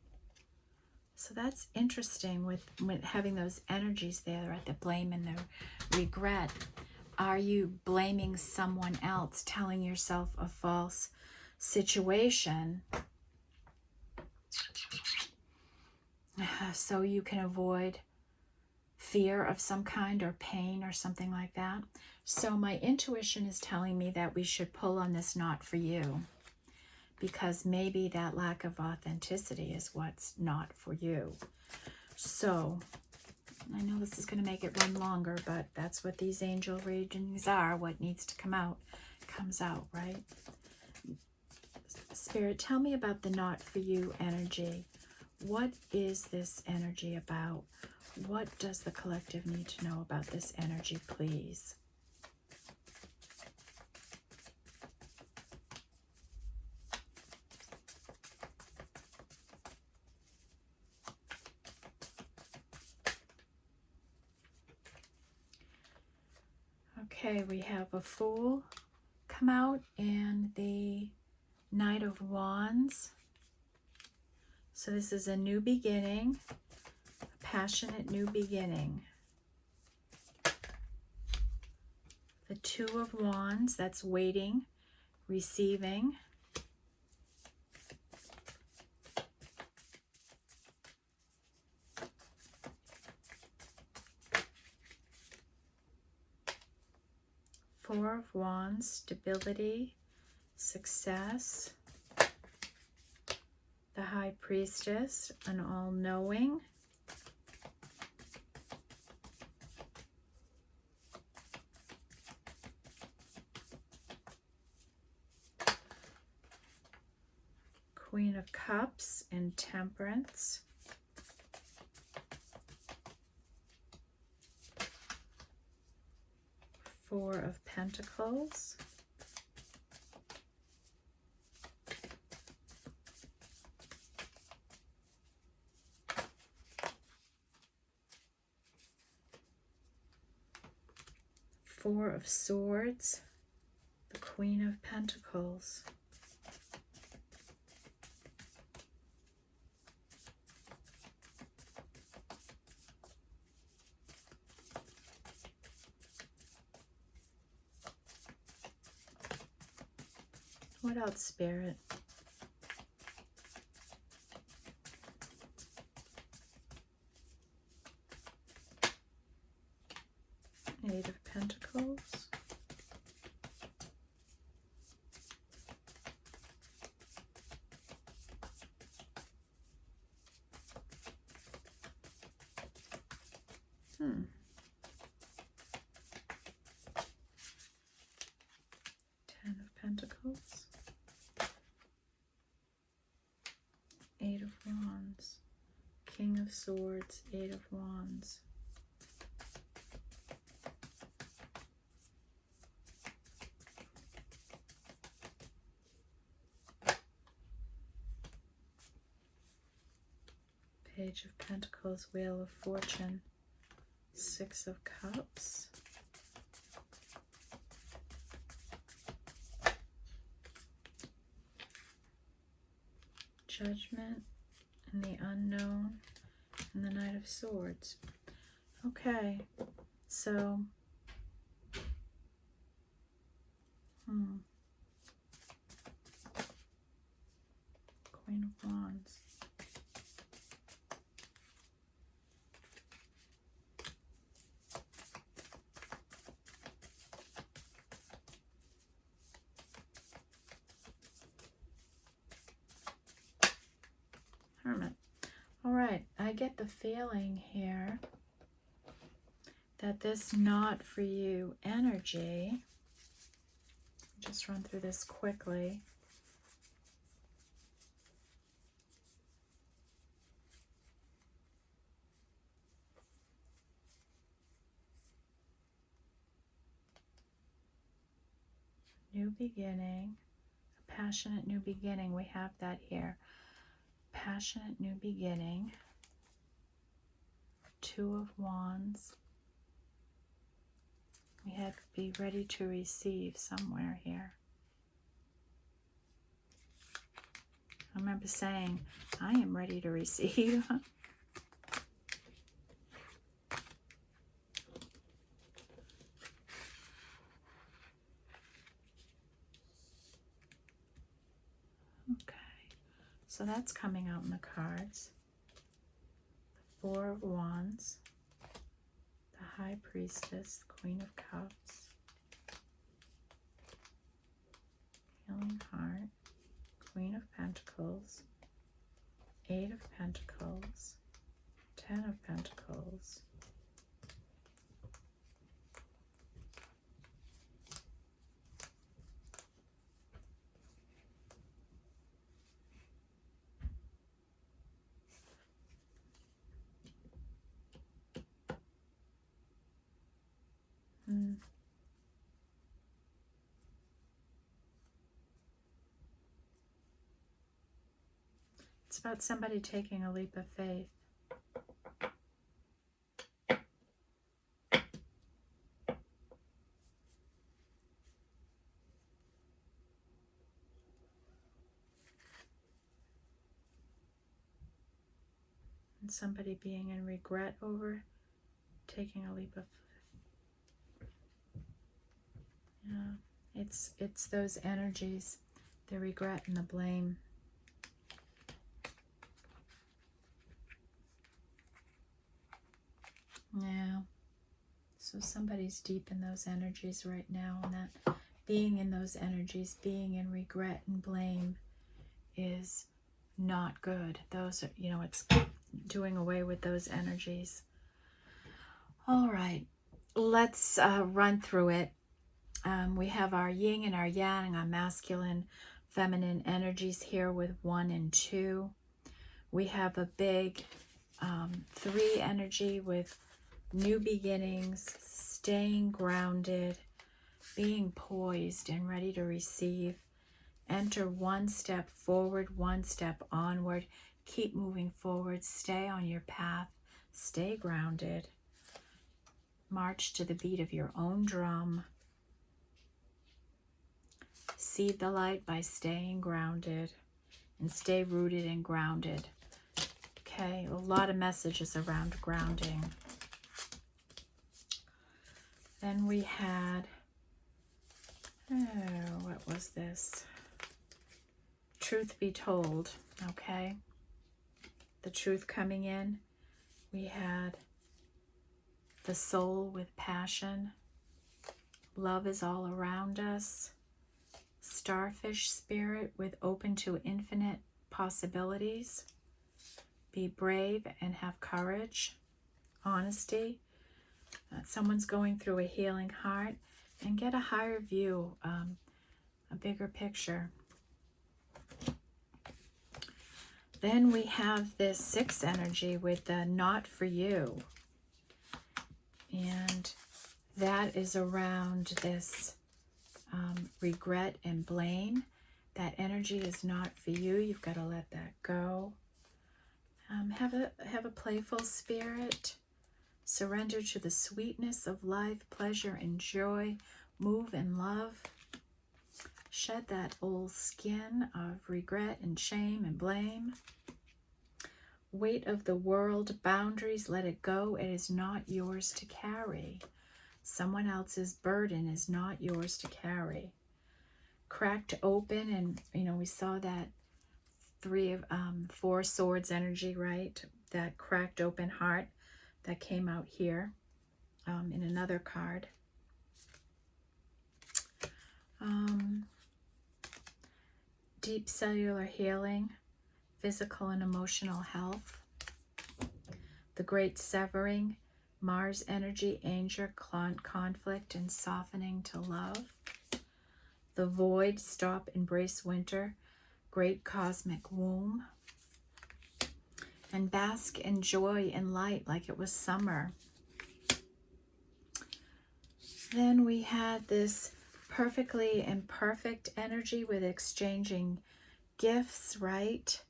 Speaker 1: So that's interesting with having those energies there at the blame and the regret. Are you blaming someone else, telling yourself a false situation so you can avoid fear of some kind or pain or something like that? So my intuition is telling me that we should pull on this not for you, because maybe that lack of authenticity is what's not for you. So I know this is going to make it run longer, but that's what these angel readings are. What needs to come out comes out, right? Spirit, tell me about the not for you energy. What is this energy about? What does the collective need to know about this energy, please? Okay, we have a Fool come out and the Knight of Wands. So this is a new beginning, a passionate new beginning. The Two of Wands, that's waiting, receiving. Four of Wands, stability, success. The High Priestess, an all-knowing. Queen of Cups and Temperance. Four of Pentacles. Four of Swords, the Queen of Pentacles. What else, Spirit? Eight of Pentacles. Ten of Pentacles. Eight of Wands. King of Swords, Eight of Wands. Page of Pentacles, Wheel of Fortune, Six of Cups. Judgment and the Unknown and the Knight of Swords. Okay, so Queen of Wands. Hermit. All right, I get the feeling here that this not for you energy, just run through this quickly. New beginning, a passionate new beginning. We have that here. Passionate new beginning. Two of Wands. We have to be ready to receive somewhere here. I remember saying, I am ready to receive. Okay, so that's coming out in the cards. The Four of Wands, the High Priestess, the Queen of Cups, Healing Heart, Queen of Pentacles, Eight of Pentacles, Ten of Pentacles, It's about somebody taking a leap of faith. And somebody being in regret over taking a leap of faith. Yeah, it's those energies, the regret and the blame. Yeah, so somebody's deep in those energies right now, and that being in those energies, being in regret and blame is not good. Those are, you know, it's doing away with those energies. All right, let's run through it. We have our yin and our yang, our masculine feminine energies here with 1 and 2. We have a big 3 energy with new beginnings, staying grounded, being poised and ready to receive. Enter 1 step forward, 1 step onward. Keep moving forward. Stay on your path. Stay grounded. March to the beat of your own drum. Seed the light by staying grounded and stay rooted and grounded. Okay, a lot of messages around grounding. Then we had, what was this? Truth be told, okay? The truth coming in. We had the soul with passion. Love is all around us. Starfish spirit with open to infinite possibilities. Be brave and have courage. Honesty. Someone's going through a healing heart, and get a higher view, a bigger picture. Then we have this 6 energy with the not for you. And that is around this regret and blame. That energy is not for you. You've got to let that go. Have a playful spirit. Surrender to the sweetness of life, pleasure and joy. Move in love. Shed that old skin of regret and shame and blame. Weight of the world, boundaries, let it go. It is not yours to carry. Someone else's burden is not yours to carry. Cracked open, and we saw that 4 swords energy, right? That cracked open heart that came out here in another card. Deep cellular healing, physical and emotional health. The great severing, Mars energy, anger, conflict, and softening to love. The void, stop, embrace winter, great cosmic womb. And bask in joy and light like it was summer. Then we had this perfectly imperfect energy with exchanging gifts, right?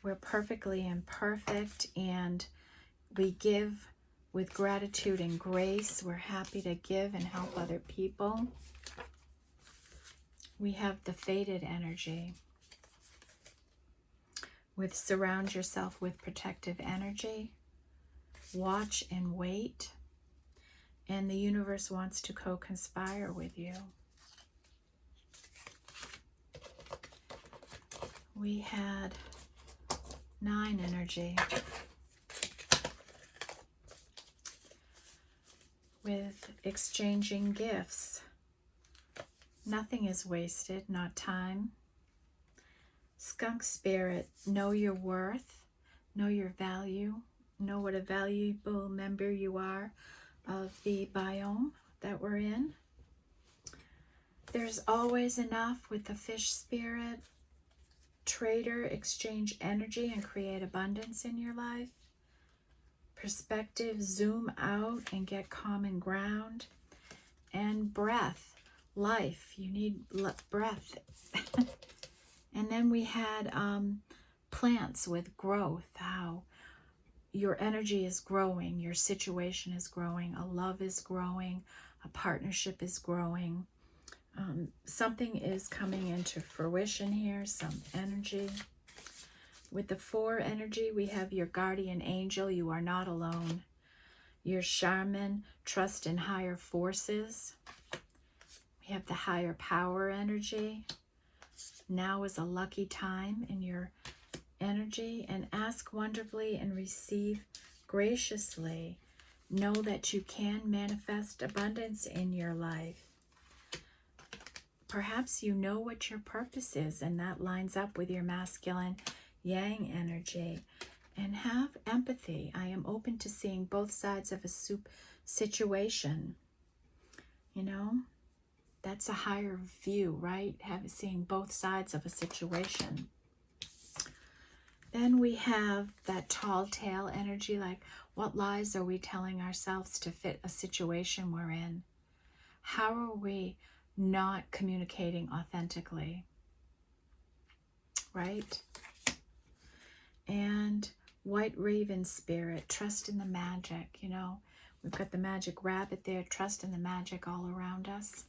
Speaker 1: We're perfectly imperfect and we give with gratitude and grace. We're happy to give and help other people. We have the fated energy with surround yourself with protective energy. Watch and wait. And the universe wants to co-conspire with you. We had 9 energy with exchanging gifts. Nothing is wasted, not time. Skunk spirit, know your worth, know your value, know what a valuable member you are of the biome that we're in. There's always enough with the fish spirit. Trader, exchange energy and create abundance in your life. Perspective, zoom out and get common ground. And breath, life, you need breath. And then we had plants with growth, how your energy is growing, your situation is growing, a love is growing, a partnership is growing. Something is coming into fruition here, some energy. With the 4 energy, we have your guardian angel, you are not alone. Your shaman, trust in higher forces. We have the higher power energy. Now is a lucky time in your energy, and ask wonderfully and receive graciously. Know that you can manifest abundance in your life. Perhaps you know what your purpose is, and that lines up with your masculine yang energy. And have empathy. I am open to seeing both sides of a situation. You know, That's a higher view, right? Seeing both sides of a situation. Then we have that tall tale energy, like what lies are we telling ourselves to fit a situation we're in? How are we not communicating authentically, right? And white raven spirit, trust in the magic, you know. We've got the magic rabbit there, trust in the magic all around us.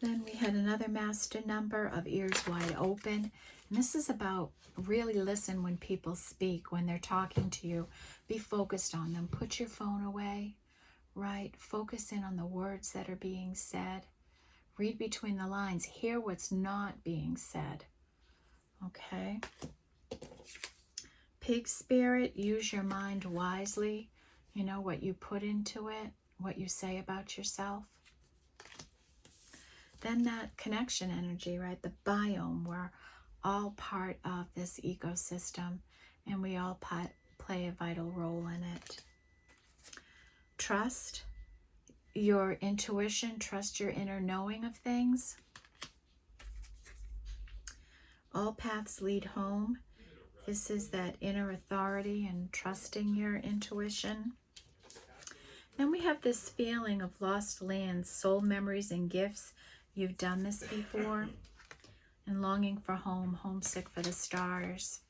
Speaker 1: Then we had another master number of ears wide open. And this is about really listen when people speak, when they're talking to you. Be focused on them. Put your phone away, right? Focus in on the words that are being said. Read between the lines. Hear what's not being said. Okay? Pig spirit, use your mind wisely. You know, what you put into it, what you say about yourself. Then that connection energy, right? The biome, we're all part of this ecosystem and we all play a vital role in it. Trust your intuition, trust your inner knowing of things. All paths lead home. This is that inner authority and trusting your intuition. Then we have this feeling of lost lands, soul memories and gifts. You've done this before. And longing for home, homesick for the stars.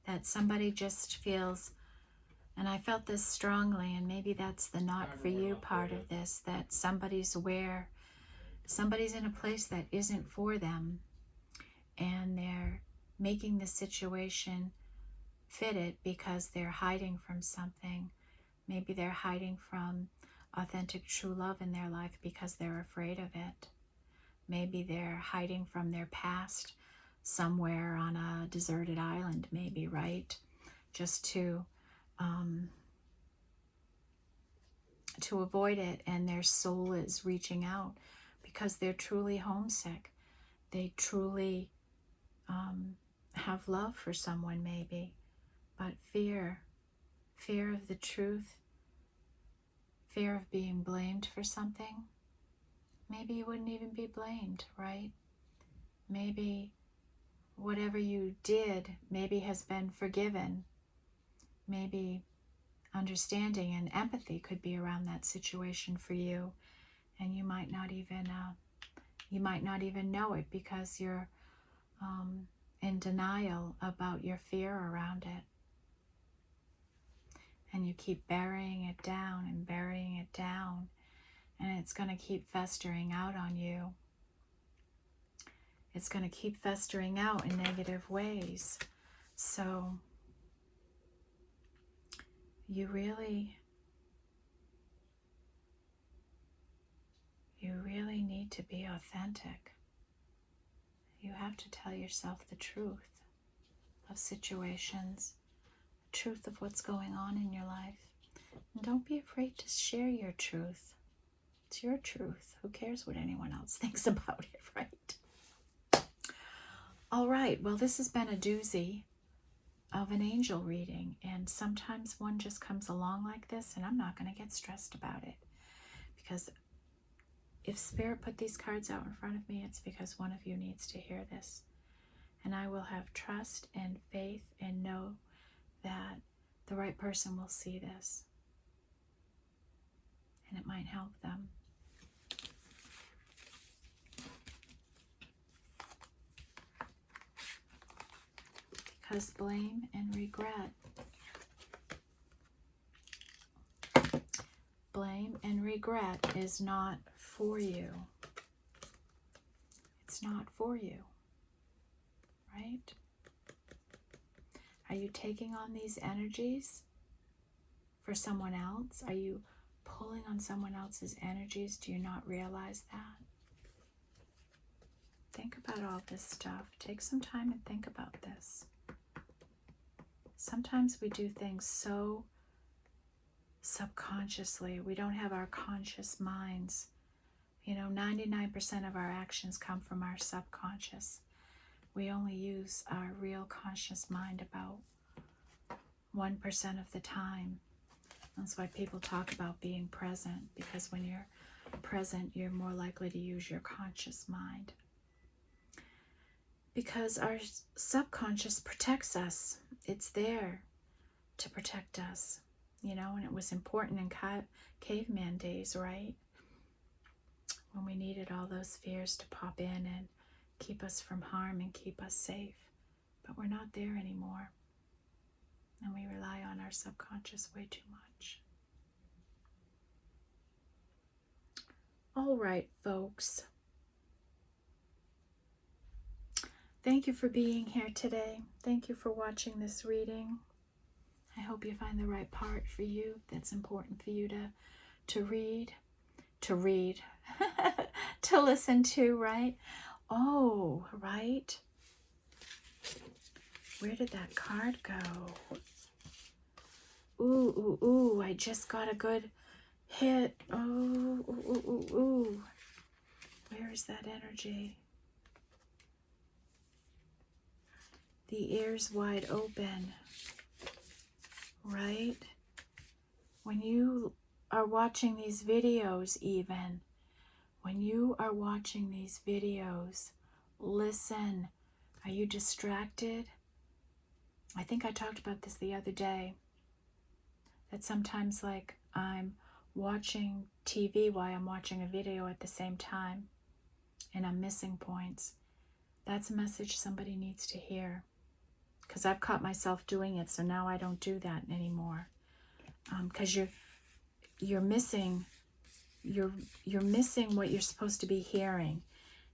Speaker 1: That somebody just feels, and I felt this strongly, and maybe that's the not for you part of this, that somebody's in a place that isn't for them. And they're making the situation fit it because they're hiding from something. Maybe they're hiding from authentic true love in their life because they're afraid of it. Maybe they're hiding from their past somewhere on a deserted island, maybe, right? Just to avoid it, and their soul is reaching out because they're truly homesick. They truly have love for someone, maybe, but fear of the truth, fear of being blamed for something. Maybe you wouldn't even be blamed, right? Maybe whatever you did maybe has been forgiven. Maybe understanding and empathy could be around that situation for you, and you might not even know it because you're in denial about your fear around it. And you keep burying it down and burying it down, and it's going to keep festering out on you. It's going to keep festering out in negative ways. So you really need to be authentic. You have to tell yourself the truth of situations, the truth of what's going on in your life. And don't be afraid to share your truth. It's your truth. Who cares what anyone else thinks about it, right? All right, well, this has been a doozy of an angel reading, and sometimes one just comes along like this, and I'm not going to get stressed about it, because if Spirit put these cards out in front of me, it's because one of you needs to hear this. And I will have trust and faith and know that the right person will see this, and it might help them. Because blame and regret. Blame and regret is not for you. It's not for you, right? Are you taking on these energies for someone else? Are you pulling on someone else's energies? Do you not realize that? Think about all this stuff. Take some time and think about this. Sometimes we do things so subconsciously. We don't have our conscious minds. 99% of our actions come from our subconscious. We only use our real conscious mind about 1% of the time. That's why people talk about being present, because when you're present, you're more likely to use your conscious mind. Because our subconscious protects us. It's there to protect us, you know, and it was important in caveman days, right? When we needed all those fears to pop in and keep us from harm and keep us safe. But we're not there anymore. And we rely on our subconscious way too much. All right, folks. Thank you for being here today. Thank you for watching this reading. I hope you find the right part for you that's important for you to read, to listen to, right? Oh, right. Where did that card go? Ooh, ooh, ooh, I just got a good hit. Oh, ooh, ooh, ooh, ooh. Where is that energy? The ears wide open, right? When you are watching these videos even, when you are watching these videos, listen. Are you distracted? I think I talked about this the other day, that sometimes like I'm watching TV while I'm watching a video at the same time and I'm missing points. That's a message somebody needs to hear, because I've caught myself doing it, so now I don't do that anymore. Because you're missing what you're supposed to be hearing,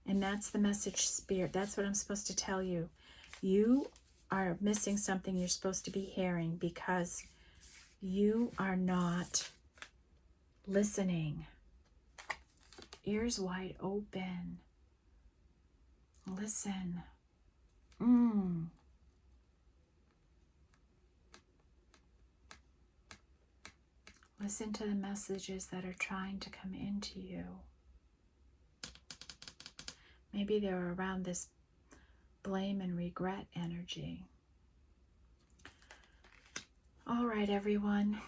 Speaker 1: and that's the message, Spirit. That's what I'm supposed to tell you. You are missing something you're supposed to be hearing because you are not listening. Ears wide open. Listen. Listen to the messages that are trying to come into you. Maybe they're around this blame and regret energy. All right, everyone.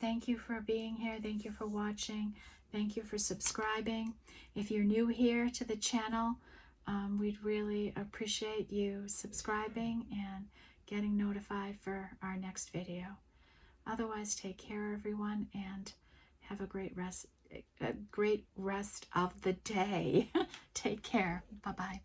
Speaker 1: Thank you for being here. Thank you for watching. Thank you for subscribing. If you're new here to the channel, we'd really appreciate you subscribing and getting notified for our next video. Otherwise, take care, everyone, and have a great rest of the day. Take care. Bye-bye.